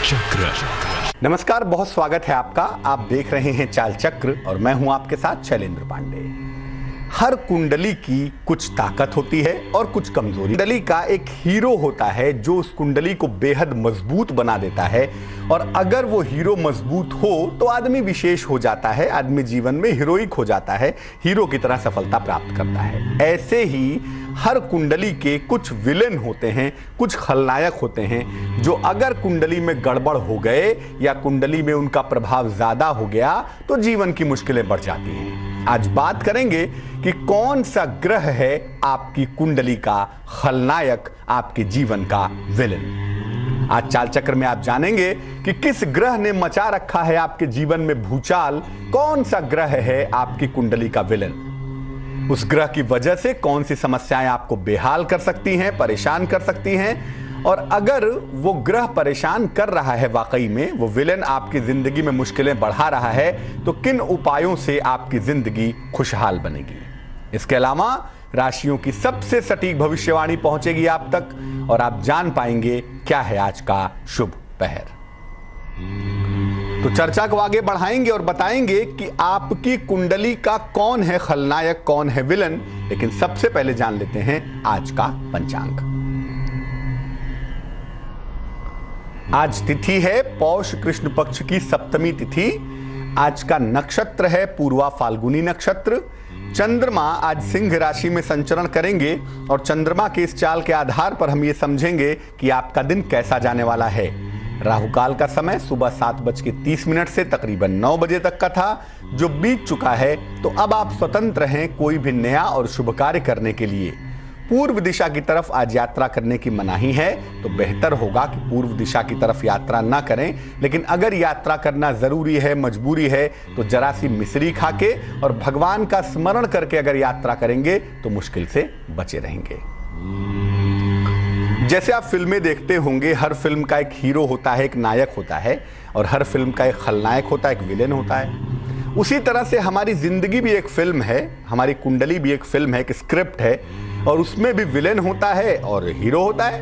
चक्र। नमस्कार, बहुत स्वागत है आपका। आप देख रहे हैं चाल चक्र और मैं हूं आपके साथ शैलेंद्र पांडे। हर कुंडली की कुछ ताकत होती है और कुछ कमजोरी। कुंडली का एक हीरो होता है जो उस कुंडली को बेहद मजबूत बना देता है, और अगर वो हीरो मजबूत हो तो आदमी विशेष हो जाता है, आदमी जीवन में हीरोइक हो जाता है, हीरो की तरह सफलता प्राप्त करता है। ऐसे ही हर कुंडली के कुछ विलेन होते हैं, कुछ खलनायक होते हैं, जो अगर कुंडली में गड़बड़ हो गए या कुंडली में उनका प्रभाव ज्यादा हो गया तो जीवन की मुश्किलें बढ़ जाती हैं। आज बात करेंगे कि कौन सा ग्रह है आपकी कुंडली का खलनायक, आपके जीवन का विलेन। आज चाल चक्र में आप जानेंगे कि किस ग्रह ने मचा रखा है आपके जीवन में भूचाल, कौन सा ग्रह है आपकी कुंडली का विलेन। उस ग्रह की वजह से कौन सी समस्याएं आपको बेहाल कर सकती हैं, परेशान कर सकती हैं, और अगर वो ग्रह परेशान कर रहा है, वाकई में वो विलेन आपकी जिंदगी में मुश्किलें बढ़ा रहा है, तो किन उपायों से आपकी जिंदगी खुशहाल बनेगी। इसके अलावा राशियों की सबसे सटीक भविष्यवाणी पहुंचेगी आप तक और आप जान पाएंगे क्या है आज का शुभ पहर। तो चर्चा को आगे बढ़ाएंगे और बताएंगे कि आपकी कुंडली का कौन है खलनायक, कौन है विलन। लेकिन सबसे पहले जान लेते हैं आज का पंचांग। आज तिथि है पौष कृष्ण पक्ष की सप्तमी तिथि। आज का नक्षत्र है पूर्वा फाल्गुनी नक्षत्र। चंद्रमा आज सिंह राशि में संचरण करेंगे और चंद्रमा के इस चाल के आधार पर हम ये समझेंगे कि आपका दिन कैसा जाने वाला है। राहुकाल का समय सुबह 7:30 से तकरीबन 9 बजे तक का था, जो बीत चुका है। तो अब आप स्वतंत्र हैं कोई भी नया और शुभ कार्य करने के लिए। पूर्व दिशा की तरफ आज यात्रा करने की मनाही है, तो बेहतर होगा कि पूर्व दिशा की तरफ यात्रा ना करें। लेकिन अगर यात्रा करना जरूरी है, मजबूरी है, तो जरा सी मिश्री खा के और भगवान का स्मरण करके अगर यात्रा करेंगे तो मुश्किल से बचे रहेंगे। जैसे आप फिल्में देखते होंगे, हर फिल्म का एक हीरो होता है, एक नायक होता है, और हर फिल्म का एक खलनायक होता है, एक विलेन होता है। उसी तरह से हमारी जिंदगी भी एक फिल्म है, हमारी कुंडली भी एक फिल्म है, एक स्क्रिप्ट है, और उसमें भी विलेन होता है और हीरो होता है।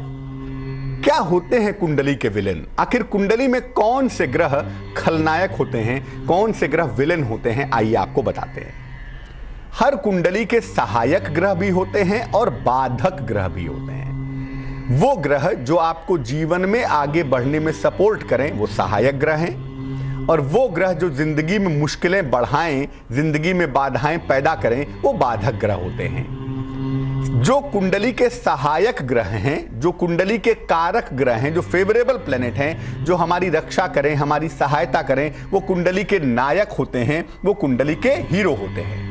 क्या होते हैं कुंडली के विलेन? आखिर कुंडली में कौन से ग्रह खलनायक होते हैं, कौन से ग्रह विलेन होते हैं, आइए आपको बताते हैं। हर कुंडली के सहायक ग्रह भी होते हैं और बाधक ग्रह भी होते हैं। वो ग्रह जो आपको जीवन में आगे बढ़ने में सपोर्ट करें वो सहायक ग्रह हैं, और वो ग्रह जो जिंदगी में मुश्किलें बढ़ाएं, जिंदगी में बाधाएं पैदा करें, वो बाधक ग्रह होते हैं। जो कुंडली के सहायक ग्रह हैं, जो कुंडली के कारक ग्रह हैं, जो फेवरेबल प्लेनेट हैं, जो हमारी रक्षा करें, हमारी सहायता करें, वो कुंडली के नायक होते हैं, वो कुंडली के हीरो होते हैं।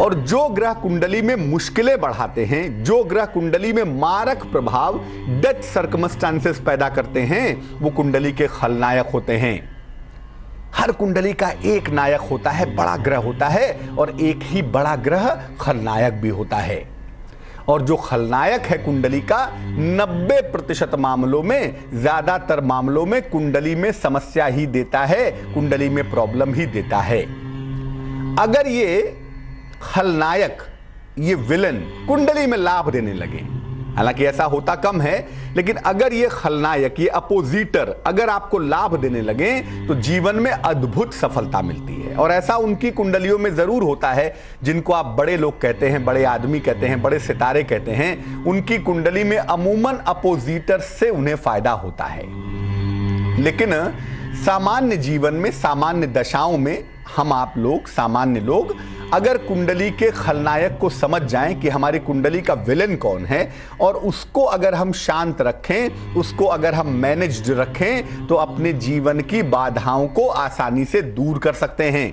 और जो ग्रह कुंडली में मुश्किलें बढ़ाते हैं, जो ग्रह कुंडली में मारक प्रभाव, डेथ सर्कमस्टांसेस पैदा करते हैं, वो कुंडली के खलनायक होते हैं। हर कुंडली का एक नायक होता है, बड़ा ग्रह होता है, और एक ही बड़ा ग्रह खलनायक भी होता है। और जो खलनायक है कुंडली का 90% मामलों में, ज्यादातर मामलों में कुंडली में समस्या ही देता है, कुंडली में प्रॉब्लम ही देता है। अगर ये खलनायक, ये विलन कुंडली में लाभ देने लगे, हालांकि ऐसा होता कम है, लेकिन अगर ये खलनायक, ये अपोजिटर अगर आपको लाभ देने लगे तो जीवन में अद्भुत सफलता मिलती है। और ऐसा उनकी कुंडलियों में जरूर होता है जिनको आप बड़े लोग कहते हैं, बड़े आदमी कहते हैं, बड़े सितारे कहते हैं। उनकी कुंडली में अमूमन अपोजिटर से उन्हें फायदा होता है। लेकिन सामान्य जीवन में, सामान्य दशाओं में हम आप लोग, सामान्य लोग अगर कुंडली के खलनायक को समझ जाएं कि हमारी कुंडली का विलेन कौन है, और उसको अगर हम शांत रखें, उसको अगर हम मैनेज्ड रखें, तो अपने जीवन की बाधाओं को आसानी से दूर कर सकते हैं।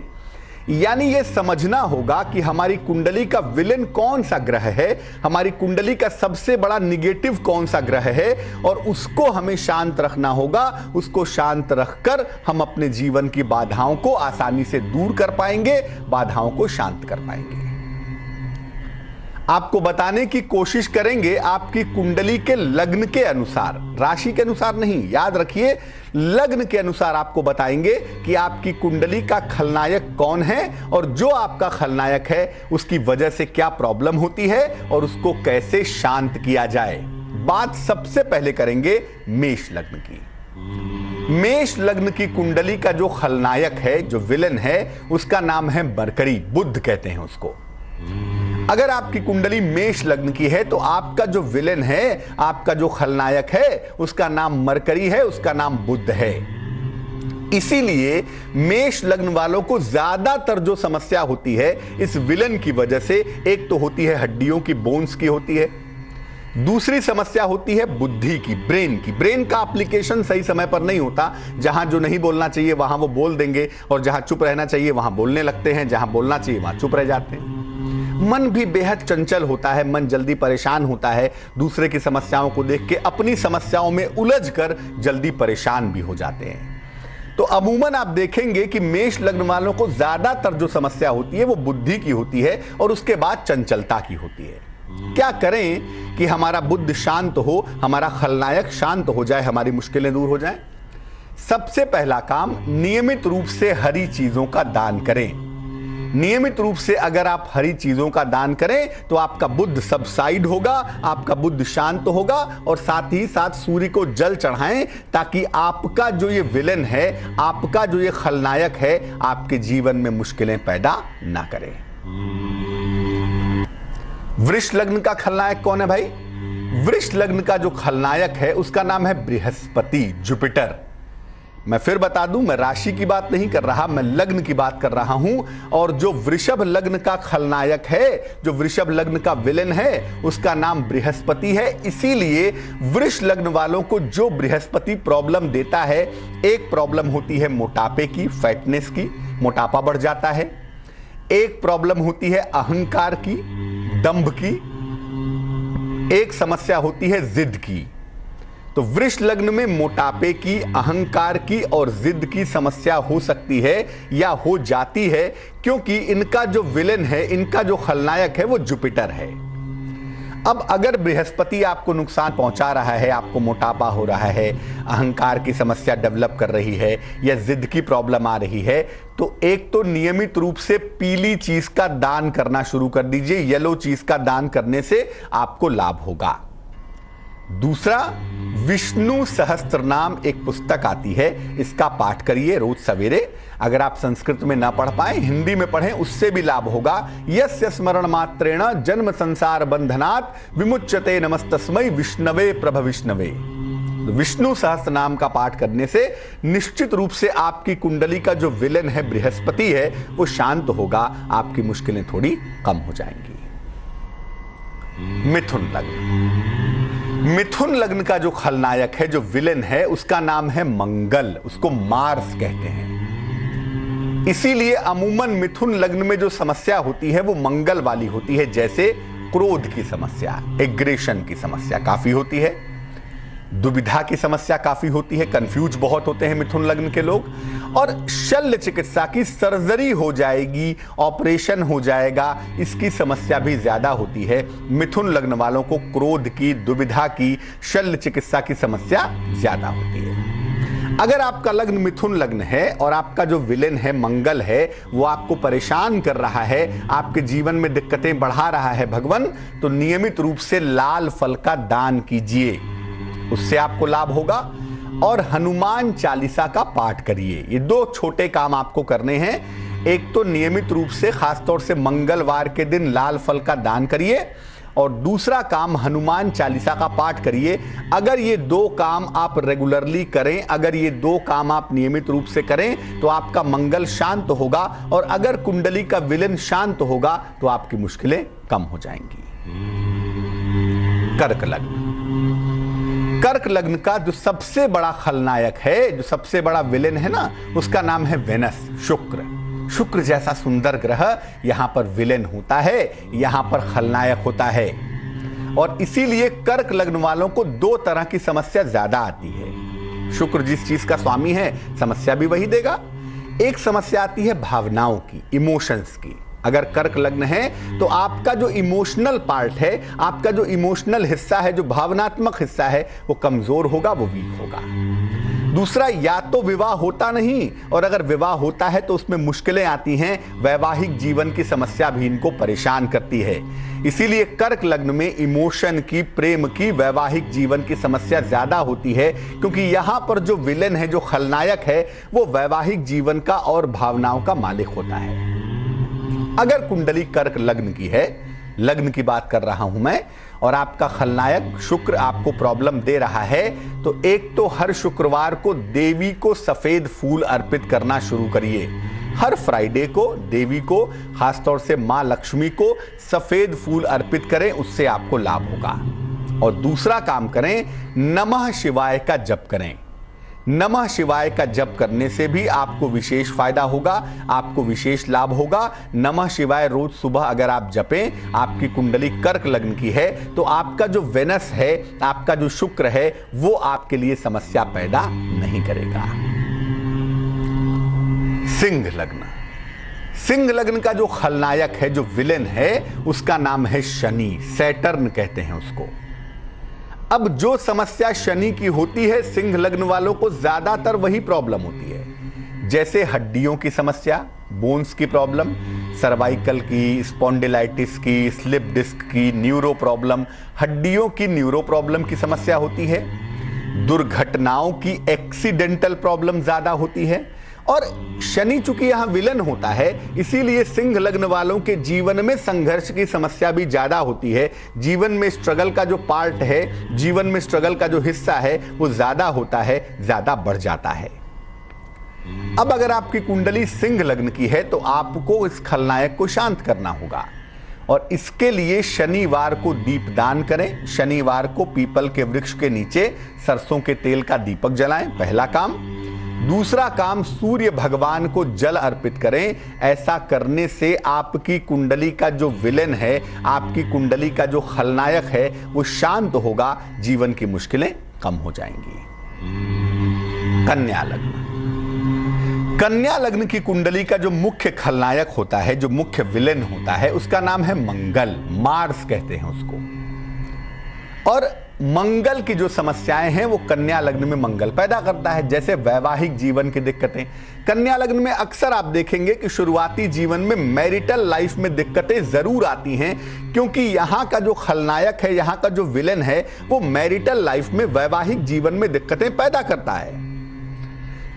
यानी यह समझना होगा कि हमारी कुंडली का विलेन कौन सा ग्रह है, हमारी कुंडली का सबसे बड़ा निगेटिव कौन सा ग्रह है, और उसको हमें शांत रखना होगा। उसको शांत रखकर हम अपने जीवन की बाधाओं को आसानी से दूर कर पाएंगे, बाधाओं को शांत कर पाएंगे। आपको बताने की कोशिश करेंगे आपकी कुंडली के लग्न के अनुसार, राशि के अनुसार नहीं, याद रखिए लग्न के अनुसार आपको बताएंगे कि आपकी कुंडली का खलनायक कौन है, और जो आपका खलनायक है उसकी वजह से क्या प्रॉब्लम होती है और उसको कैसे शांत किया जाए। बात सबसे पहले करेंगे मेष लग्न की। मेष लग्न की कुंडली का जो खलनायक है, जो विलन है, उसका नाम है मरकरी, बुध कहते हैं उसको। अगर आपकी कुंडली मेष लग्न की है तो आपका जो विलेन है, आपका जो खलनायक है, उसका नाम मरकरी है, उसका नाम बुध है। इसीलिए मेष लग्न वालों को ज्यादातर जो समस्या होती है इस विलेन की वजह से, एक तो होती है हड्डियों की, बोन्स की होती है। दूसरी समस्या होती है बुद्धि की, ब्रेन की। ब्रेन का एप्लीकेशन सही समय पर नहीं होता। जहां जो नहीं बोलना चाहिए वहां वो बोल देंगे, और जहां चुप रहना चाहिए वहां बोलने लगते हैं, जहां बोलना चाहिए वहां चुप रह जाते हैं। मन भी बेहद चंचल होता है, मन जल्दी परेशान होता है, दूसरे की समस्याओं को देख के अपनी समस्याओं में उलझकर जल्दी परेशान भी हो जाते हैं। तो अमूमन आप देखेंगे कि मेष लग्न वालों को ज्यादातर जो समस्या होती है वो बुद्धि की होती है, और उसके बाद चंचलता की होती है। क्या करें कि हमारा बुद्धि शांत हो, हमारा खलनायक शांत हो जाए, हमारी मुश्किलें दूर हो जाएं? सबसे पहला काम, नियमित रूप से हरी चीजों का दान करें। नियमित रूप से अगर आप हरी चीजों का दान करें तो आपका बुद्ध सबसाइड होगा, आपका बुद्ध शांत होगा, और साथ ही साथ सूर्य को जल चढ़ाएं ताकि आपका जो ये विलेन है, आपका जो ये खलनायक है, आपके जीवन में मुश्किलें पैदा ना करे। वृष लग्न का खलनायक कौन है भाई? वृष लग्न का जो खलनायक है उसका नाम है बृहस्पति, जुपिटर। मैं फिर बता दूं, मैं राशि की बात नहीं कर रहा, मैं लग्न की बात कर रहा हूं। और जो वृषभ लग्न का खलनायक है, जो वृषभ लग्न का विलेन है, उसका नाम बृहस्पति है। इसीलिए वृष लग्न वालों को जो बृहस्पति प्रॉब्लम देता है, एक प्रॉब्लम होती है मोटापे की, फैटनेस की, मोटापा बढ़ जाता है। एक प्रॉब्लम होती है अहंकार की, दंभ की। एक समस्या होती है जिद की। तो वृष लग्न में मोटापे की, अहंकार की और जिद की समस्या हो सकती है या हो जाती है, क्योंकि इनका जो विलेन है, इनका जो खलनायक है वो जुपिटर है। अब अगर बृहस्पति आपको नुकसान पहुंचा रहा है, आपको मोटापा हो रहा है, अहंकार की समस्या डेवलप कर रही है या जिद की प्रॉब्लम आ रही है, तो एक तो नियमित रूप से पीली चीज का दान करना शुरू कर दीजिए। येलो चीज का दान करने से आपको लाभ होगा। दूसरा, विष्णु सहस्त्र नाम एक पुस्तक आती है, इसका पाठ करिए रोज सवेरे। अगर आप संस्कृत में ना पढ़ पाए, हिंदी में पढ़ें, उससे भी लाभ होगा। यस्य स्मरण मात्रेण जन्म संसार बंधनात् विमुच्यते नमस्तस्मै विष्णवे प्रभ विष्णवे। विष्णु सहस्त्र नाम का पाठ करने से निश्चित रूप से आपकी कुंडली का जो विलेन है, बृहस्पति है, वो शांत होगा, आपकी मुश्किलें थोड़ी कम हो जाएंगी। मिथुन लग्न। मिथुन लग्न का जो खलनायक है, जो विलेन है, उसका नाम है मंगल, उसको मार्स कहते हैं। इसीलिए अमूमन मिथुन लग्न में जो समस्या होती है वो मंगल वाली होती है, जैसे क्रोध की समस्या, एग्रेशन की समस्या काफी होती है, दुविधा की समस्या काफी होती है, कंफ्यूज बहुत होते हैं मिथुन लग्न के लोग, और शल्य चिकित्सा की सर्जरी हो जाएगी, ऑपरेशन हो जाएगा, इसकी समस्या भी ज्यादा होती है। मिथुन लग्न वालों को क्रोध की, दुविधा की, शल्य चिकित्सा की समस्या ज्यादा होती है। अगर आपका लग्न मिथुन लग्न है और आपका जो विलेन है मंगल है, वो आपको परेशान कर रहा है, आपके जीवन में दिक्कतें बढ़ा रहा है भगवान, तो नियमित रूप से लाल फल का दान कीजिए, उससे आपको लाभ होगा। और हनुमान चालीसा का पाठ करिए। ये दो छोटे काम आपको करने हैं। एक तो नियमित रूप से, खासतौर से मंगलवार के दिन लाल फल का दान करिए, और दूसरा काम हनुमान चालीसा का पाठ करिए। अगर ये दो काम आप रेगुलरली करें, अगर ये दो काम आप नियमित रूप से करें, तो आपका मंगल शांत होगा, और अगर कुंडली का विलेन शांत होगा तो आपकी मुश्किलें कम हो जाएंगी। कर्क लग्न। कर्क लग्न का जो सबसे बड़ा खलनायक है, जो सबसे बड़ा विलेन है ना, उसका नाम है वेनस, शुक्र। शुक्र जैसा सुंदर ग्रह यहां पर विलेन होता है, यहां पर खलनायक होता है। और इसीलिए कर्क लग्न वालों को दो तरह की समस्या ज्यादा आती है। शुक्र जिस चीज का स्वामी है, समस्या भी वही देगा। एक समस्या आती है भावनाओं की, इमोशंस की। अगर कर्क लग्न है तो आपका जो इमोशनल पार्ट है, आपका जो इमोशनल हिस्सा है, जो भावनात्मक हिस्सा है, वो कमजोर होगा, वो वीक होगा। दूसरा, या तो विवाह होता नहीं, और अगर विवाह होता है तो उसमें मुश्किलें आती हैं, वैवाहिक जीवन की समस्या भी इनको परेशान करती है। इसीलिए कर्क लग्न में इमोशन की, प्रेम की, वैवाहिक जीवन की समस्या ज्यादा होती है, क्योंकि यहां पर जो विलेन है, जो खलनायक है, वो वैवाहिक जीवन का और भावनाओं का मालिक होता है। अगर कुंडली कर्क लग्न की है, लग्न की बात कर रहा हूं मैं, और आपका खलनायक शुक्र आपको प्रॉब्लम दे रहा है, तो एक तो हर शुक्रवार को देवी को सफेद फूल अर्पित करना शुरू करिए। हर फ्राइडे को देवी को, खासतौर से मां लक्ष्मी को सफेद फूल अर्पित करें, उससे आपको लाभ होगा। और दूसरा काम करें, नमः शिवाय का जप करें। नमः शिवाय का जप करने से भी आपको विशेष फायदा होगा, आपको विशेष लाभ होगा। नमः शिवाय रोज सुबह अगर आप जपें, आपकी कुंडली कर्क लग्न की है, तो आपका जो वेनस है, आपका जो शुक्र है, वो आपके लिए समस्या पैदा नहीं करेगा। सिंह लग्न। सिंह लग्न का जो खलनायक है, जो विलेन है, उसका नाम है शनि, सैटर्न कहते हैं उसको। अब जो समस्या शनि की होती है, सिंह लग्न वालों को ज्यादातर वही प्रॉब्लम होती है, जैसे हड्डियों की समस्या, बोन्स की प्रॉब्लम, सर्वाइकल की, स्पॉन्डिलाइटिस की, स्लिप डिस्क की, न्यूरो प्रॉब्लम, हड्डियों की न्यूरो प्रॉब्लम की समस्या होती है। दुर्घटनाओं की, एक्सीडेंटल प्रॉब्लम ज्यादा होती है। और शनि चूंकि यहां विलन होता है, इसीलिए सिंह लग्न वालों के जीवन में संघर्ष की समस्या भी ज्यादा होती है। जीवन में स्ट्रगल का जो पार्ट है, जीवन में स्ट्रगल का जो हिस्सा है, वो ज्यादा होता है, ज्यादा बढ़ जाता है। अब अगर आपकी कुंडली सिंह लग्न की है, तो आपको इस खलनायक को शांत करना होगा, और इसके लिए शनिवार को दीपदान करें। शनिवार को पीपल के वृक्ष के नीचे सरसों के तेल का दीपक जलाएं, पहला काम। दूसरा काम, सूर्य भगवान को जल अर्पित करें। ऐसा करने से आपकी कुंडली का जो विलेन है, आपकी कुंडली का जो खलनायक है, वो शांत होगा, जीवन की मुश्किलें कम हो जाएंगी। कन्या लग्न। कन्या लग्न की कुंडली का जो मुख्य खलनायक होता है, जो मुख्य विलेन होता है, उसका नाम है मंगल, मार्स कहते हैं उसको। और मंगल की जो समस्याएं हैं, वो कन्या लग्न में मंगल पैदा करता है, जैसे वैवाहिक जीवन की दिक्कतें। कन्या लग्न में अक्सर आप देखेंगे कि शुरुआती जीवन में मैरिटल लाइफ में दिक्कतें जरूर आती हैं, क्योंकि यहां का जो खलनायक है, यहां का जो विलेन है, वो मैरिटल लाइफ में, वैवाहिक जीवन में दिक्कतें पैदा करता है।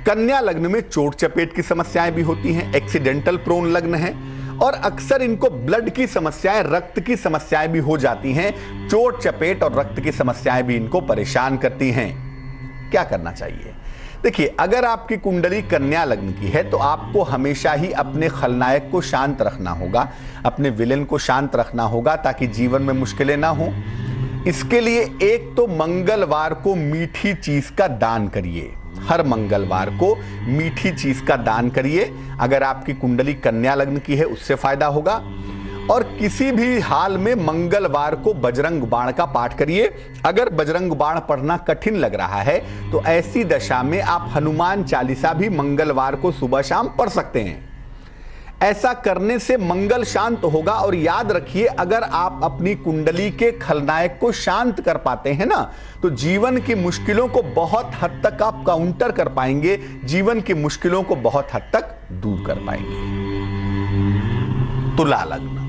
कन्या लग्न में चोट चपेट की समस्याएं भी होती हैं, एक्सीडेंटल प्रोन लग्न है, और अक्सर इनको ब्लड की समस्याएं, रक्त की समस्याएं भी हो जाती हैं। चोट चपेट और रक्त की समस्याएं भी इनको परेशान करती हैं। क्या करना चाहिए? देखिए, अगर आपकी कुंडली कन्या लग्न की है, तो आपको हमेशा ही अपने खलनायक को शांत रखना होगा, अपने विलेन को शांत रखना होगा, ताकि जीवन में मुश्किलें ना हो। इसके लिए एक तो मंगलवार को मीठी चीज का दान करिए। हर मंगलवार को मीठी चीज का दान करिए। अगर आपकी कुंडली कन्या लग्न की है, उससे फायदा होगा। और किसी भी हाल में मंगलवार को बजरंग बाण का पाठ करिए। अगर बजरंग बाण पढ़ना कठिन लग रहा है, तो ऐसी दशा में आप हनुमान चालीसा भी मंगलवार को सुबह शाम पढ़ सकते हैं। ऐसा करने से मंगल शांत होगा। और याद रखिए, अगर आप अपनी कुंडली के खलनायक को शांत कर पाते हैं ना, तो जीवन की मुश्किलों को बहुत हद तक आप काउंटर कर पाएंगे, जीवन की मुश्किलों को बहुत हद तक दूर कर पाएंगे। तुला लग्न।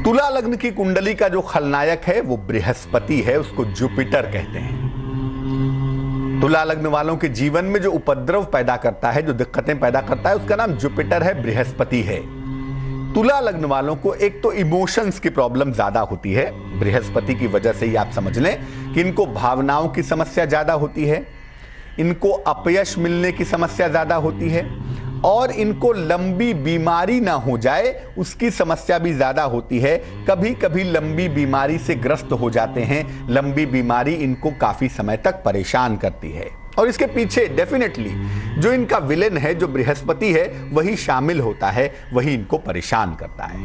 तुला लग्न की कुंडली का जो खलनायक है, वो बृहस्पति है, उसको जुपिटर कहते हैं। तुला लग्न वालों के जीवन में जो उपद्रव पैदा करता है, जो दिक्कतें पैदा करता है, उसका नाम जुपिटर है, बृहस्पति है। तुला लग्न वालों को एक तो इमोशंस की प्रॉब्लम ज्यादा होती है, बृहस्पति की वजह से ही आप समझ लें कि इनको भावनाओं की समस्या ज्यादा होती है, इनको अपयश मिलने की समस्या ज्यादा होती है, और इनको लंबी बीमारी ना हो जाए उसकी समस्या भी ज्यादा होती है। कभी कभी लंबी बीमारी से ग्रस्त हो जाते हैं, लंबी बीमारी इनको काफी समय तक परेशान करती है। और इसके पीछे डेफिनेटली जो इनका विलेन है, जो बृहस्पति है, वही शामिल होता है, वही इनको परेशान करता है।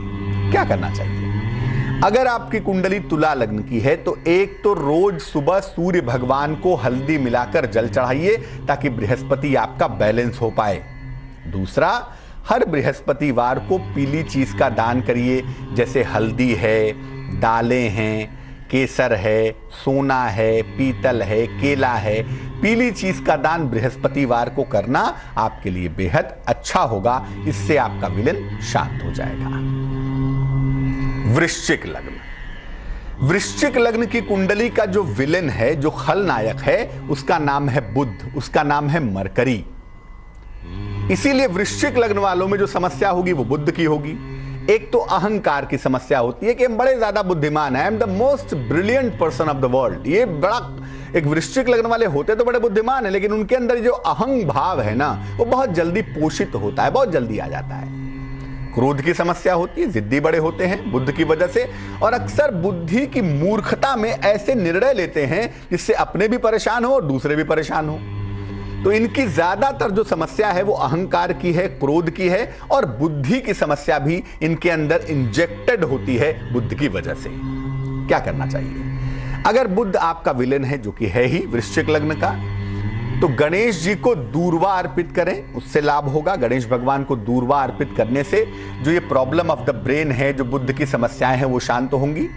क्या करना चाहिए? अगर आपकी कुंडली तुला लग्न की है, तो एक तो रोज सुबह सूर्य भगवान को हल्दी मिलाकर जल चढ़ाइए, ताकि बृहस्पति आपका बैलेंस हो पाए। दूसरा, हर बृहस्पतिवार को पीली चीज का दान करिए, जैसे हल्दी है, दालें हैं, केसर है, सोना है, पीतल है, केला है, पीली चीज का दान बृहस्पतिवार को करना आपके लिए बेहद अच्छा होगा। इससे आपका विलेन शांत हो जाएगा। वृश्चिक लग्न। वृश्चिक लग्न की कुंडली का जो विलेन है, जो खलनायक है, उसका नाम है बुध, उसका नाम है मरकरी। इसीलिए वृश्चिक लग्न वालों में जो समस्या होगी वो बुध की होगी। एक तो अहंकार की समस्या होती है कि हम बड़े ज्यादा बुद्धिमान हैं, I am the most brilliant person of the world. ये बड़ा, एक वृश्चिक लग्न वाले होते तो बड़े बुद्धिमान है, लेकिन उनके अंदर जो अहंग भाव है ना, वो बहुत जल्दी पोषित होता है, बहुत जल्दी आ जाता है। क्रोध की समस्या होती है, जिद्दी बड़े होते हैं बुद्ध की वजह से, और अक्सर बुद्धि की मूर्खता में ऐसे निर्णय लेते हैं जिससे अपने भी परेशान हो और दूसरे भी परेशान हो। तो इनकी ज्यादातर जो समस्या है वो अहंकार की है, क्रोध की है, और बुद्धि की समस्या भी इनके अंदर इंजेक्टेड होती है बुद्ध की वजह से। क्या करना चाहिए? अगर बुद्ध आपका विलेन है, जो कि है ही वृश्चिक लग्न का, तो गणेश जी को दूर्वा अर्पित करें, उससे लाभ होगा। गणेश भगवान को दूर्वा अर्पित करने से जो ये प्रॉब्लम ऑफ द ब्रेन है, जो बुद्ध की समस्याएं हैं, वो शांत होंगी।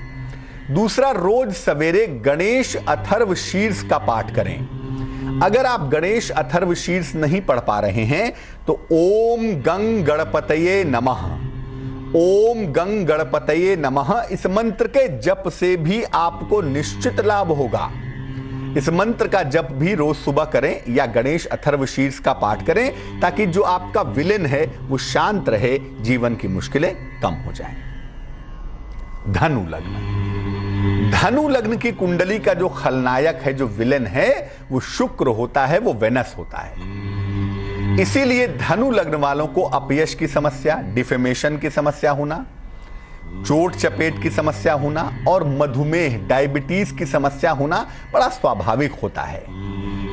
दूसरा, रोज सवेरे गणेश अथर्व शीर्ष का पाठ करें। अगर आप गणेश अथर्व शीर्ष नहीं पढ़ पा रहे हैं तो ओम गंग गणपतये नमः, ओम गंग गणपतये नमः, इस मंत्र के जप से भी आपको निश्चित लाभ होगा। इस मंत्र का जप भी रोज सुबह करें, या गणेश अथर्व शीर्ष का पाठ करें, ताकि जो आपका विलेन है वो शांत रहे, जीवन की मुश्किलें कम हो जाएं। धनु लग्न। धनु लग्न की कुंडली का जो खलनायक है, जो विलेन है, वो शुक्र होता है, वो वेनस होता है। इसीलिए धनु लग्न वालों को अपयश की समस्या, डिफेमेशन की समस्या होना, चोट चपेट की समस्या होना और मधुमेह, डायबिटीज की समस्या होना बड़ा स्वाभाविक होता है।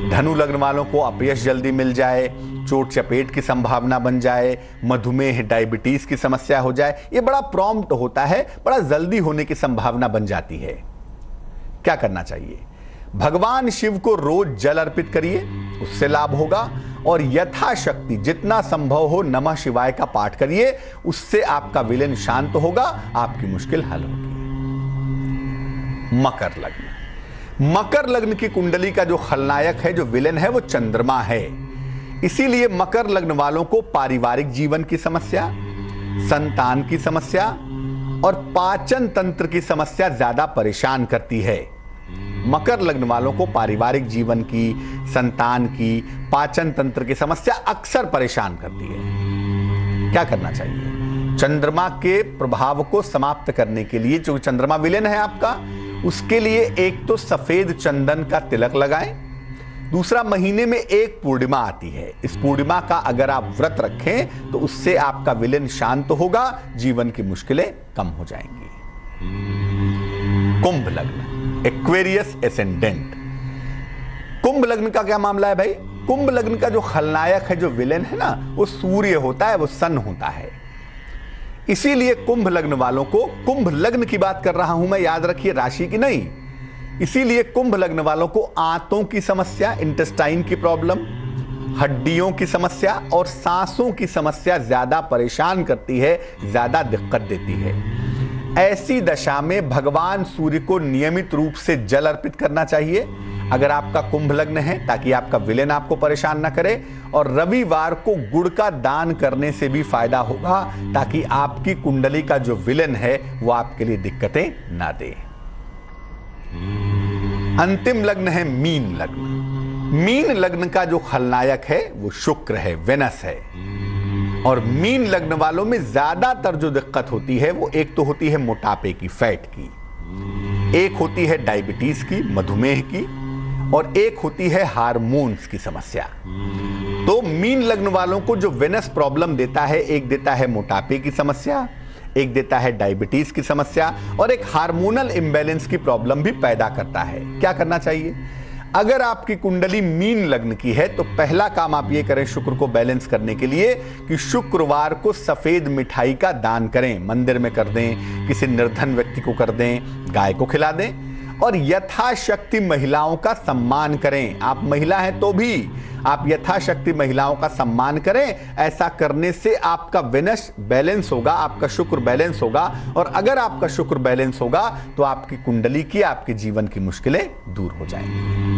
धनु लग्न वालों को अपयश जल्दी मिल जाए, चोट चपेट की संभावना बन जाए, मधुमेह, डायबिटीज की समस्या हो जाए, ये बड़ा प्रॉम्प्ट होता है, बड़ा जल्दी होने की संभावना बन जाती है। क्या करना चाहिए? भगवान शिव को रोज जल अर्पित करिए, उससे लाभ होगा। और यथाशक्ति जितना संभव हो नमः शिवाय का पाठ करिए, उससे आपका विलेन शांत होगा, आपकी मुश्किल हल होगी। मकर लग्न। मकर लग्न की कुंडली का जो खलनायक है, जो विलेन है, वो चंद्रमा है। इसीलिए मकर लग्न वालों को पारिवारिक जीवन की समस्या, संतान की समस्या और पाचन तंत्र की समस्या ज्यादा परेशान करती है। मकर लग्न वालों को पारिवारिक जीवन की, संतान की, पाचन तंत्र की समस्या अक्सर परेशान करती है। क्या करना चाहिए? चंद्रमा के प्रभाव को समाप्त करने के लिए, जो चंद्रमा विलेन है आपका, उसके लिए एक तो सफेद चंदन का तिलक लगाएं। दूसरा, महीने में एक पूर्णिमा आती है, इस पूर्णिमा का अगर आप व्रत रखें तो उससे आपका विलेन शांत होगा, जीवन की मुश्किलें कम हो जाएंगी। कुंभ लग्न, एक्वेरियस एसेंडेंट। कुंभ लग्न का क्या मामला है भाई? कुंभ लग्न का जो खलनायक है, जो विलेन है ना, वो सूर्य होता है, वो सन होता है। इसीलिए कुंभ लग्न वालों को, कुंभ लग्न की बात कर रहा हूं मैं, याद रखिए, राशि की नहीं। इसीलिए कुंभ लग्न वालों को आंतों की समस्या, इंटेस्टाइन की प्रॉब्लम, हड्डियों की समस्या और सांसों की समस्या ज्यादा परेशान करती है, ज्यादा दिक्कत देती है। ऐसी दशा में भगवान सूर्य को नियमित रूप से जल अर्पित करना चाहिए, अगर आपका कुंभ लग्न है, ताकि आपका विलेन आपको परेशान ना करे। और रविवार को गुड़ का दान करने से भी फायदा होगा, ताकि आपकी कुंडली का जो विलेन है वो आपके लिए दिक्कतें ना दे। अंतिम लग्न है मीन लग्न। मीन लग्न का जो खलनायक है वो शुक्र है, वेनस है। और मीन लग्न वालों में ज्यादातर जो दिक्कत होती है वो एक तो होती है मोटापे की, फैट की, एक होती है डायबिटीज की, मधुमेह की, और एक होती है हार्मोन्स की समस्या। तो मीन लग्न वालों को जो वेनस प्रॉब्लम देता है, एक देता है मोटापे की समस्या, एक देता है डायबिटीज की समस्या, और एक हार्मोनल इंबैलेंस की प्रॉब्लम भी पैदा करता है। क्या करना चाहिए? अगर आपकी कुंडली मीन लग्न की है तो पहला काम आप ये करें शुक्र को बैलेंस करने के लिए कि शुक्रवार को सफेद मिठाई का दान करें, मंदिर में कर दें, किसी निर्धन व्यक्ति को कर दें, गाय को खिला दें, और यथाशक्ति महिलाओं का सम्मान करें। आप महिला हैं तो भी आप यथाशक्ति महिलाओं का सम्मान करें। ऐसा करने से आपका वेनस बैलेंस होगा, आपका शुक्र बैलेंस होगा, और अगर आपका शुक्र बैलेंस होगा तो आपकी कुंडली की, आपके जीवन की मुश्किलें दूर हो जाएंगी।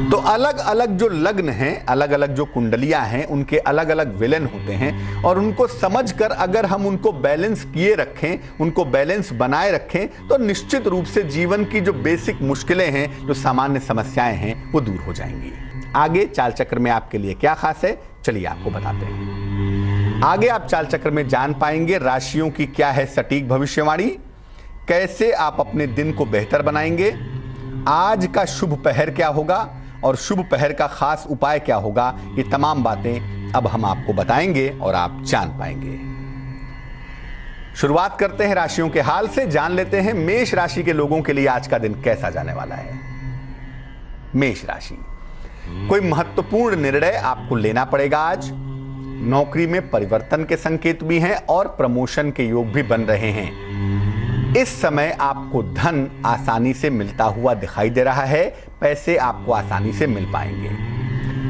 तो अलग अलग जो लग्न हैं, अलग अलग जो कुंडलियां हैं, उनके अलग अलग विलेन होते हैं, और उनको समझकर अगर हम उनको बैलेंस किए रखें, उनको बैलेंस बनाए रखें, तो निश्चित रूप से जीवन की जो बेसिक मुश्किलें हैं, जो सामान्य समस्याएं हैं, वो दूर हो जाएंगी। आगे चाल चक्र में आपके लिए क्या खास है, चलिए आपको बताते हैं। आगे आप चाल चक्र में जान पाएंगे राशियों की क्या है सटीक भविष्यवाणी, कैसे आप अपने दिन को बेहतर बनाएंगे, आज का शुभ पहर क्या होगा और शुभ पहर का खास उपाय क्या होगा। ये तमाम बातें अब हम आपको बताएंगे और आप जान पाएंगे। शुरुआत करते हैं राशियों के हाल से, जान लेते हैं मेष राशि के लोगों के लिए आज का दिन कैसा जाने वाला है। मेष राशि, कोई महत्वपूर्ण निर्णय आपको लेना पड़ेगा आज। नौकरी में परिवर्तन के संकेत भी हैं और प्रमोशन के योग भी बन रहे हैं। इस समय आपको धन आसानी से मिलता हुआ दिखाई दे रहा है, पैसे आपको आसानी से मिल पाएंगे।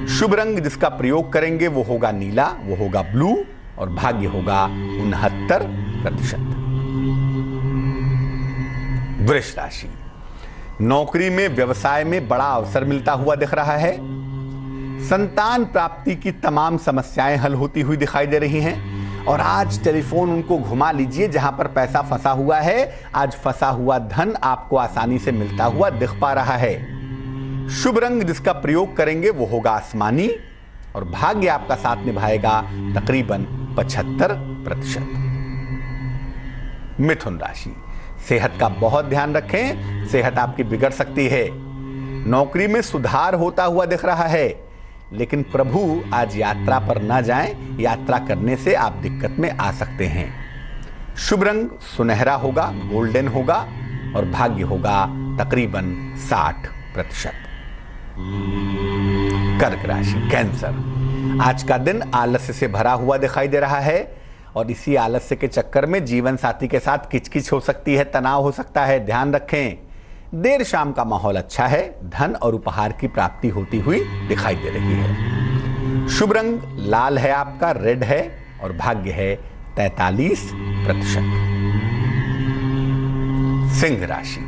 शुभ रंग जिसका प्रयोग करेंगे वो होगा नीला, वो होगा ब्लू, और भाग्य होगा 69%। वृष राशि, नौकरी में, व्यवसाय में बड़ा अवसर मिलता हुआ दिख रहा है। संतान प्राप्ति की तमाम समस्याएं हल होती हुई दिखाई दे रही हैं, और आज टेलीफोन उनको घुमा लीजिए जहां पर पैसा फंसा हुआ है। आज फंसा हुआ धन आपको आसानी से मिलता हुआ दिख पा रहा है। शुभ रंग जिसका प्रयोग करेंगे वो होगा आसमानी, और भाग्य आपका साथ निभाएगा तकरीबन 75%। मिथुन राशि, सेहत का बहुत ध्यान रखें, सेहत आपकी बिगड़ सकती है। नौकरी में सुधार होता हुआ दिख रहा है, लेकिन प्रभु आज यात्रा पर ना जाएं, यात्रा करने से आप दिक्कत में आ सकते हैं। शुभ रंग सुनहरा होगा, गोल्डन होगा, और भाग्य होगा तकरीबन 60%। कर्क राशि, कैंसर, आज का दिन आलस्य से भरा हुआ दिखाई दे रहा है, और इसी आलस्य के चक्कर में जीवन साथी के साथ किचकिच हो सकती है, तनाव हो सकता है, ध्यान रखें। देर शाम का माहौल अच्छा है, धन और उपहार की प्राप्ति होती हुई दिखाई दे रही है। शुभ रंग लाल है आपका, रेड है, और भाग्य है 43%। सिंह राशि,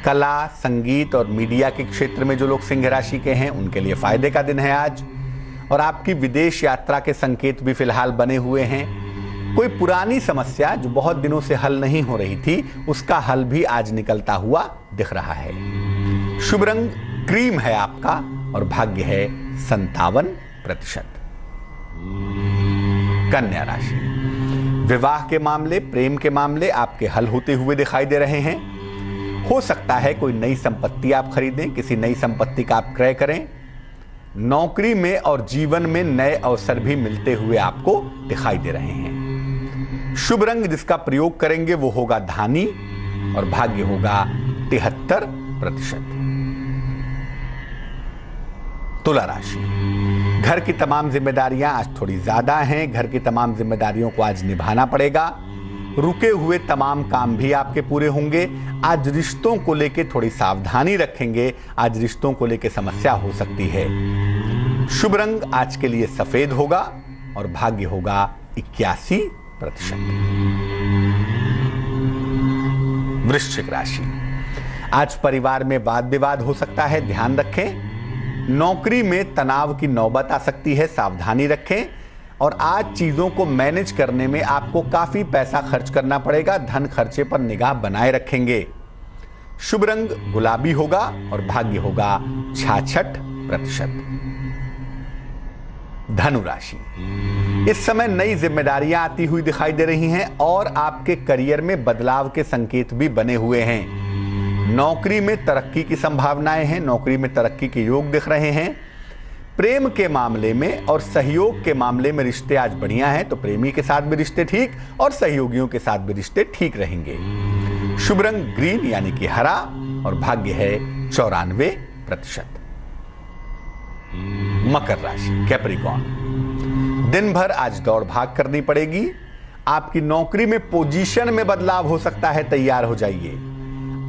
कला, संगीत और मीडिया के क्षेत्र में जो लोग सिंह राशि के हैं उनके लिए फायदे का दिन है आज, और आपकी विदेश यात्रा के संकेत भी फिलहाल बने हुए हैं। कोई पुरानी समस्या जो बहुत दिनों से हल नहीं हो रही थी, उसका हल भी आज निकलता हुआ दिख रहा है। शुभ रंग क्रीम है आपका, और भाग्य है 57%। कन्या राशि, विवाह के मामले, प्रेम के मामले आपके हल होते हुए दिखाई दे रहे हैं। हो सकता है कोई नई संपत्ति आप खरीदें, किसी नई संपत्ति का आप क्रय करें। नौकरी में और जीवन में नए अवसर भी मिलते हुए आपको दिखाई दे रहे हैं। शुभ रंग जिसका प्रयोग करेंगे वो होगा धानी, और भाग्य होगा 73%। तुला राशि, घर की तमाम जिम्मेदारियां आज थोड़ी ज्यादा हैं, घर की तमाम जिम्मेदारियों को आज निभाना पड़ेगा। रुके हुए तमाम काम भी आपके पूरे होंगे। आज रिश्तों को लेके थोड़ी सावधानी रखेंगे, आज रिश्तों को लेके समस्या हो सकती है। शुभ रंग आज के लिए सफेद होगा, और भाग्य होगा 81%। वृश्चिक राशि, आज परिवार में वाद विवाद हो सकता है, ध्यान रखें। नौकरी में तनाव की नौबत आ सकती है, सावधानी रखें। और आज चीजों को मैनेज करने में आपको काफी पैसा खर्च करना पड़ेगा, धन खर्चे पर निगाह बनाए रखेंगे। शुभ रंग गुलाबी होगा, और भाग्य होगा 66%। धनु राशि, इस समय नई जिम्मेदारियां आती हुई दिखाई दे रही हैं, और आपके करियर में बदलाव के संकेत भी बने हुए हैं। नौकरी में तरक्की की संभावनाएं हैं, नौकरी में तरक्की के योग दिख रहे हैं। प्रेम के मामले में और सहयोग के मामले में रिश्ते आज बढ़िया हैं, तो प्रेमी के साथ भी रिश्ते ठीक, और सहयोगियों के साथ भी रिश्ते ठीक रहेंगे। शुभ रंग ग्रीन यानी कि हरा, और भाग्य है 94%। मकर राशि, कैप्रिकॉर्न, दिन भर आज दौड़ भाग करनी पड़ेगी। आपकी नौकरी में पोजीशन में बदलाव हो सकता है, तैयार हो जाइए।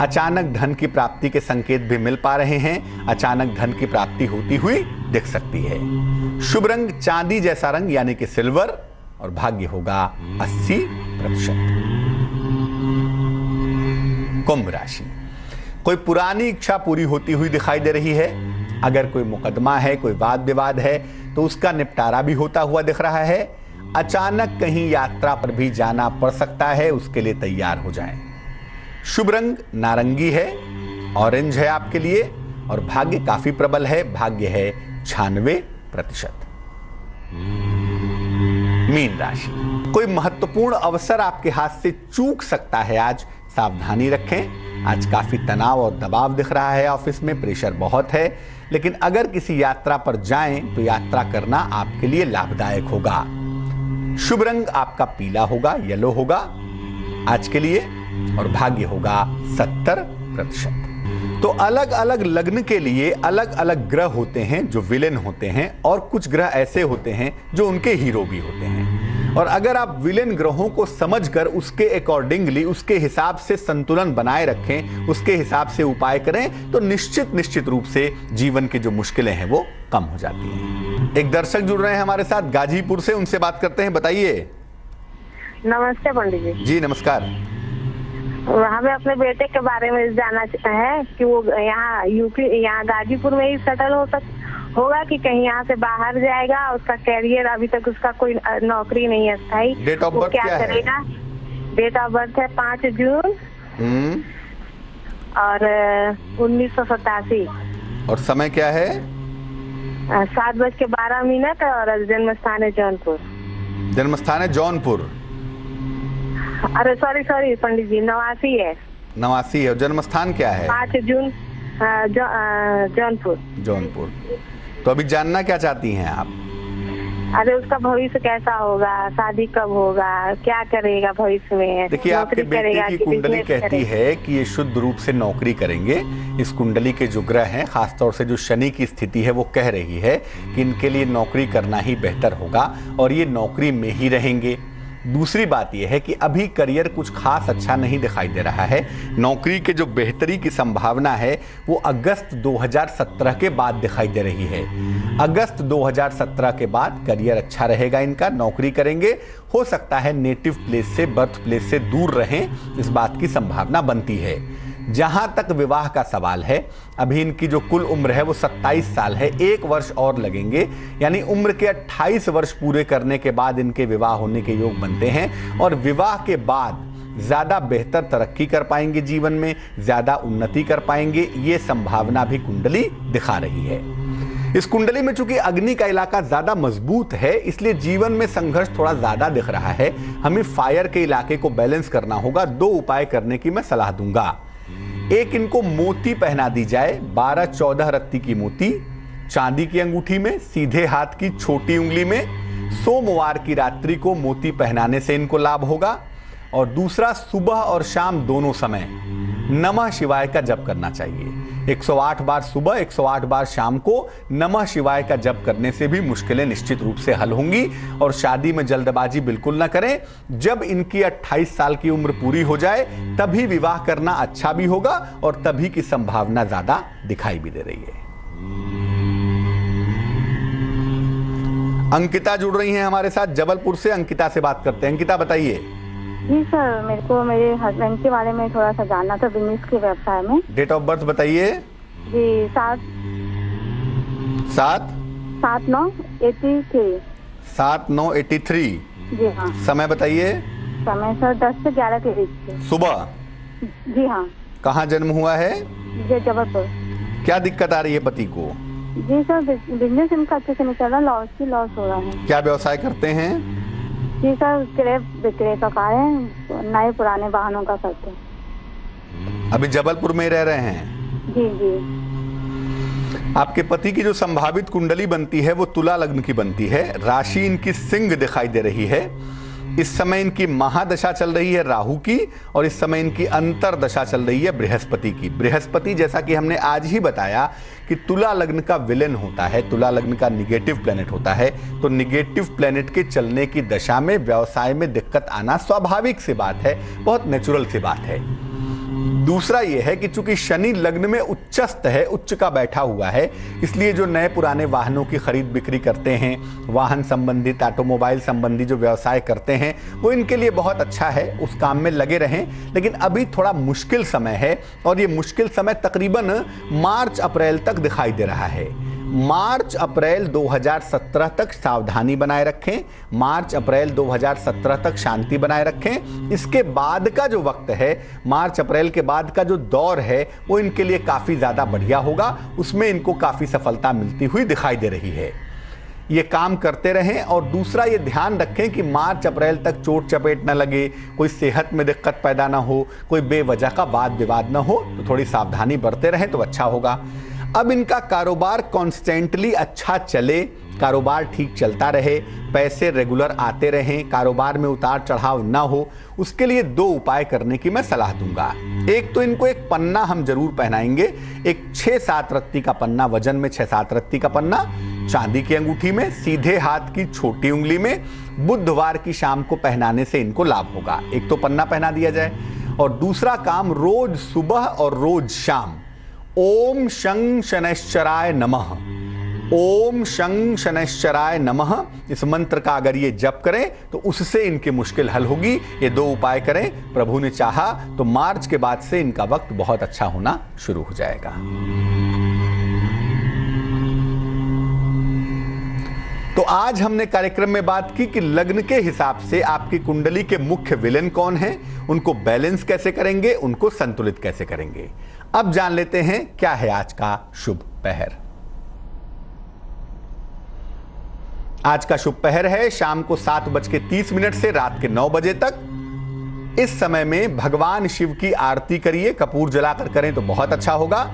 अचानक धन की प्राप्ति के संकेत भी मिल पा रहे हैं। अचानक धन की प्राप्ति होती हुई दिख सकती है। शुभ रंग चांदी जैसा रंग यानी कि सिल्वर, और भाग्य होगा 80%। कुंभ राशि, कोई पुरानी इच्छा पूरी होती हुई दिखाई दे रही है। अगर कोई मुकदमा है, कोई वाद विवाद है, तो उसका निपटारा भी होता हुआ दिख रहा है। अचानक कहीं यात्रा पर भी जाना पड़ सकता है, उसके लिए तैयार हो जाएं। शुभ रंग नारंगी है, ऑरेंज है आपके लिए, और भाग्य काफी प्रबल है। भाग्य है 96%। मीन राशि, कोई महत्वपूर्ण अवसर आपके हाथ से चूक सकता है। आज सावधानी रखें। आज काफी तनाव और दबाव दिख रहा है, ऑफिस में प्रेशर बहुत है। लेकिन अगर किसी यात्रा पर जाएं तो यात्रा करना आपके लिए लाभदायक होगा। शुभ रंग आपका पीला होगा, येलो होगा आज के लिए, और भाग्य होगा 70%। तो अलग अलग लग्न के लिए अलग अलग ग्रह होते हैं जो विलेन होते हैं, और कुछ ग्रह ऐसे होते हैं जो उनके हीरो भी होते हैं। और अगर आप विलेन ग्रहों को समझकर उसके अकॉर्डिंगली, उसके हिसाब से संतुलन बनाए रखें, उसके हिसाब से उपाय करें, तो निश्चित रूप से जीवन की जो मुश्किलें हैं वो कम हो जाती हैं। एक दर्शक जुड़ रहे हैं हमारे साथ गाजीपुर से, उनसे बात करते हैं। बताइए। नमस्ते पंडित जी। जी नमस्कार। हमें अपने बेटे के बारे में जानना है कि वो यहाँ यूपी, यहाँ गाजीपुर में ही सेटल होगा कि कहीं यहाँ से बाहर जाएगा। उसका कैरियर, अभी तक उसका कोई नौकरी नहीं है स्थायी। डेट ऑफ बर्थ क्या करेगा? डेट ऑफ बर्थ है 5 जून और 1987। और समय क्या है? 7:12 और जन्म स्थान है जौनपुर। जन्म स्थान है जौनपुर। अरे सॉरी पंडित जी, 89 है। 89 है। और जन्म स्थान क्या है? 5 जून जौनपुर। जौनपुर। तो अभी जानना क्या चाहती हैं आप? अरे उसका भविष्य कैसा होगा, शादी कब होगा, क्या करेगा भविष्य में? देखिए, आपके बेटे की कुंडली कहती है कि ये शुद्ध रूप से नौकरी करेंगे। इस कुंडली के जो ग्रह हैं, खासतौर से जो शनि की स्थिति है, वो कह रही है कि इनके लिए नौकरी करना ही बेहतर होगा और ये नौकरी में ही रहेंगे। दूसरी बात यह है कि अभी करियर कुछ खास अच्छा नहीं दिखाई दे रहा है। नौकरी के जो बेहतरी की संभावना है वो अगस्त 2017 के बाद दिखाई दे रही है। अगस्त 2017 के बाद करियर अच्छा रहेगा इनका, नौकरी करेंगे। हो सकता है नेटिव प्लेस से, बर्थ प्लेस से दूर रहें, इस बात की संभावना बनती है। जहां तक विवाह का सवाल है, अभी इनकी जो कुल उम्र है वो 27 साल है। 1 वर्ष और लगेंगे, यानी उम्र के 28 वर्ष पूरे करने के बाद इनके विवाह होने के योग बनते हैं। और विवाह के बाद ज्यादा बेहतर तरक्की कर पाएंगे, जीवन में ज्यादा उन्नति कर पाएंगे, ये संभावना भी कुंडली दिखा रही है। इस कुंडली में चूंकि अग्नि का इलाका ज्यादा मजबूत है, इसलिए जीवन में संघर्ष थोड़ा ज्यादा दिख रहा है। हमें फायर के इलाके को बैलेंस करना होगा। 2 उपाय करने की मैं सलाह दूंगा। एक, इनको मोती पहना दी जाए, 12-14 रत्ती की मोती चांदी की अंगूठी में, सीधे हाथ की छोटी उंगली में। सोमवार की रात्रि को मोती पहनाने से इनको लाभ होगा। और दूसरा, सुबह और शाम दोनों समय नमः शिवाय का जप करना चाहिए। 108 बार सुबह, 108 बार शाम को नमः शिवाय का जप करने से भी मुश्किलें निश्चित रूप से हल होंगी। और शादी में जल्दबाजी बिल्कुल ना करें। जब इनकी 28 साल की उम्र पूरी हो जाए तभी विवाह करना अच्छा भी होगा और तभी की संभावना ज्यादा दिखाई भी दे रही है। अंकिता जुड़ रही हैं हमारे साथ जबलपुर से। अंकिता से बात करते हैं। अंकिता बताइए। जी सर, मेरे को मेरे हस्बैंड के बारे में थोड़ा सा जानना था, बिजनेस के व्यवसाय में। डेट ऑफ बर्थ बताइए। जी 7/9/83। 7/9/83। जी हाँ। समय बताइए। समय सर 10 से 11 के बीच। सुबह। जी हाँ। कहाँ जन्म हुआ है? जी जबलपुर। क्या दिक्कत आ रही है पति को? जी सर, बिजनेस इनका अच्छे से नहीं चल रहा, लॉस हो रहा है। क्या व्यवसाय करते हैं? जी सर, क्रय विक्रय का कार्य है, नए पुराने वाहनों का करते हैं। अभी जबलपुर में रह रहे हैं? जी जी। आपके पति की जो संभावित कुंडली बनती है वो तुला लग्न की बनती है। राशि इनकी सिंह दिखाई दे रही है। इस समय इनकी महादशा चल रही है राहु की, और इस समय इनकी अंतरदशा चल रही है बृहस्पति की। बृहस्पति, जैसा कि हमने आज ही बताया कि तुला लग्न का विलेन होता है, तुला लग्न का निगेटिव प्लेनेट होता है। तो निगेटिव प्लेनेट के चलने की दशा में व्यवसाय में दिक्कत आना स्वाभाविक सी बात है, बहुत नेचुरल सी बात है। दूसरा ये है कि चूंकि शनि लग्न में उच्चस्थ है, उच्च का बैठा हुआ है, इसलिए जो नए पुराने वाहनों की खरीद बिक्री करते हैं, वाहन संबंधित, ऑटोमोबाइल संबंधी जो व्यवसाय करते हैं, वो इनके लिए बहुत अच्छा है, उस काम में लगे रहें। लेकिन अभी थोड़ा मुश्किल समय है और ये मुश्किल समय तकरीबन मार्च अप्रैल तक दिखाई दे रहा है। मार्च अप्रैल 2017 तक सावधानी बनाए रखें, मार्च अप्रैल 2017 तक शांति बनाए रखें। इसके बाद का जो वक्त है, मार्च अप्रैल के बाद का जो दौर है, वो इनके लिए काफ़ी ज़्यादा बढ़िया होगा, उसमें इनको काफ़ी सफलता मिलती हुई दिखाई दे रही है। ये काम करते रहें और दूसरा ये ध्यान रखें कि मार्च अप्रैल तक चोट चपेट न लगे, कोई सेहत में दिक्कत पैदा ना हो, कोई बेवजह का वाद विवाद ना हो, तो थोड़ी सावधानी बरते रहें तो अच्छा होगा। अब इनका कारोबार कॉन्स्टेंटली अच्छा चले, कारोबार ठीक चलता रहे, पैसे रेगुलर आते रहें, कारोबार में उतार चढ़ाव ना हो, उसके लिए 2 उपाय करने की मैं सलाह दूंगा। एक तो इनको एक पन्ना हम जरूर पहनाएंगे, एक 6-7 रत्ती का पन्ना, वजन में 6-7 रत्ती का पन्ना, चांदी की अंगूठी में, सीधे हाथ की छोटी उंगली में, बुधवार की शाम को पहनाने से इनको लाभ होगा। एक तो पन्ना पहना दिया जाए और दूसरा काम, रोज सुबह और रोज शाम ओम शं शनैश्चराय नमः, ओम शं शनैश्चराय नमः, इस मंत्र का अगर ये जप करें तो उससे इनकी मुश्किल हल होगी। ये 2 उपाय करें, प्रभु ने चाहा तो मार्च के बाद से इनका वक्त बहुत अच्छा होना शुरू हो जाएगा। तो आज हमने कार्यक्रम में बात की कि लग्न के हिसाब से आपकी कुंडली के मुख्य विलेन कौन हैं, उनको बैलेंस कैसे करेंगे, उनको संतुलित कैसे करेंगे। अब जान लेते हैं क्या है आज का शुभ पहर। आज का शुभ पहर है शाम को 7:30 से रात के 9 बजे तक। इस समय में भगवान शिव की आरती करिए, कपूर जलाकर करें तो बहुत अच्छा होगा।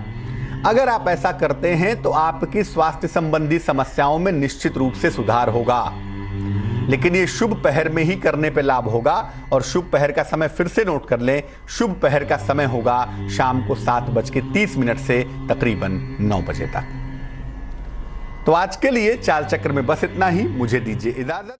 अगर आप ऐसा करते हैं तो आपकी स्वास्थ्य संबंधी समस्याओं में निश्चित रूप से सुधार होगा, लेकिन ये शुभ पहर में ही करने पे लाभ होगा। और शुभ पहर का समय फिर से नोट कर लें, शुभ पहर का समय होगा शाम को 7:30 से तकरीबन 9 बजे तक। तो आज के लिए चाल चक्र में बस इतना ही, मुझे दीजिए इजाजत।